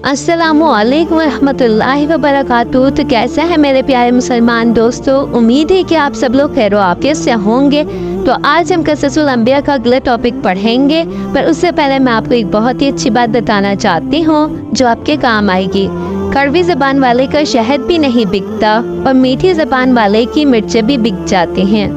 अस्सलामुअलैकुम रहमतुल्लाहि व बरकातुहू। तो कैसे हैं मेरे प्यारे मुसलमान दोस्तों, उम्मीद है कि आप सब लोग खैर आफियत से होंगे। तो आज हम क़ससुल अंबिया का अगला टॉपिक पढ़ेंगे, पर उससे पहले मैं आपको एक बहुत ही अच्छी बात बताना चाहती हूँ जो आपके काम आएगी। कड़वी ज़बान वाले का शहद भी नहीं बिकता और मीठी ज़बान वाले की मिर्चें भी बिक जाती हैं।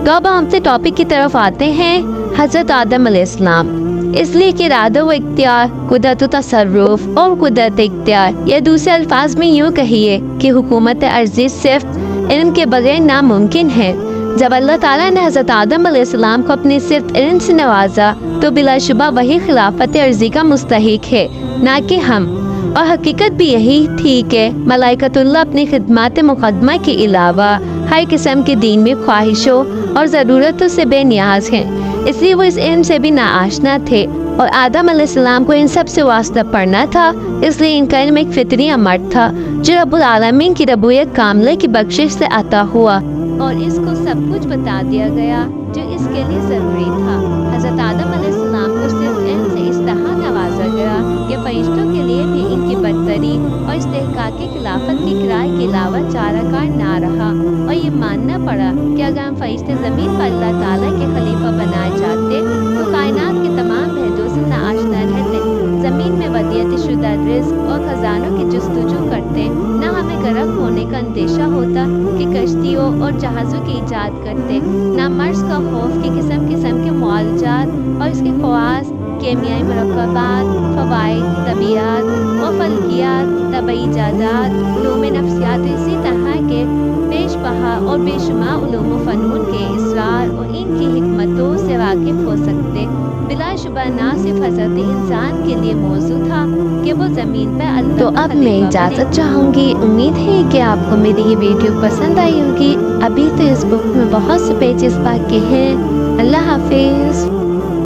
तो अब हम अपने टॉपिक की तरफ आते हैं। हज़रत आदम अलैहिस्सलाम, इसलिए कि इरादा व इख्तियार, कुदरत व तसर्रुफ और कुदरत इख्तियार, या दूसरे अल्फाज में यूँ कहिए कि हुकूमत अर्ज़ी सिर्फ इल्म के बगैर नामुमकिन है। जब अल्लाह ताला ने हज़रत आदम अलैहिस्सलाम को अपने सिर्फ इल्म से नवाजा तो बिलाशुबा वही खिलाफत अर्ज़ी का मुस्तहिक है, ना कि हम। और हकीकत भी यही थी कि मलाइकतुल्लाह अपनी खिदमत मुक़द्दमा के अलावा हर किस्म के दीन में ख्वाहिशों और ज़रूरतों से बेनियाज हैं, इसलिए वो इस इल्म से भी नाआशना थे। और आदम अलैहिस्सलाम को इन सब से वास्ता पड़ना था, इसलिए इनका इल्म एक फितरी अमर था जो रब्बुल आलमीन की रबूयत कामिला की बख्शिश से अता हुआ, और इसको सब कुछ बता दिया गया जो इसके लिए ज़रूरी था। हज़रत आदम अलैहिस्सलाम को सिर्फ इल्म से इस तरह नवाजा गया कि फरिश्तों के लिए भी इनकी बरतरी और इस्तेहकाकी खिलाफत की किराए के अलावा चाराकार ना रहा, और ये मानना पड़ा कि अगर हम फरिश्ते ज़मीन पर अल्लाह ताला के खलीफा बनाए जाते तो कायनात के तमाम भेदों से नाआशना रहते, ज़मीन में वदियत शुदा रिज़्क़ और खजानों की जस्तजू करते, न हमें गर्क होने का अंदेशा होता कि कश्तियों और जहाज़ों की ईजाद करते, न मर्ज़ का खौफ कि किस्म किस्म के मुआलजात और इसके ख़वास, केमियाई मरकबात, फ़वाइद, तबीयत और फल्कियात, तबई इजादात, उलूम नफ्सियात, इसी तरह के पेश बहा और बेशुमार उलूम व फ़नून के इसरार और इनकी हिकमतों से वाकिफ़ हो सकते। बिलाशुबा ना सिर्फ हज़रत इंसान के लिए मौजू था कि वो ज़मीन पर अल्लाह। तो अब मैं इजाज़त चाहूँगी। उम्मीद है कि आपको मेरी ये वीडियो पसंद आई होगी। अभी तो इस बुक में बहुत से पेजेस बाकी हैं। अल्लाह हाफिज़।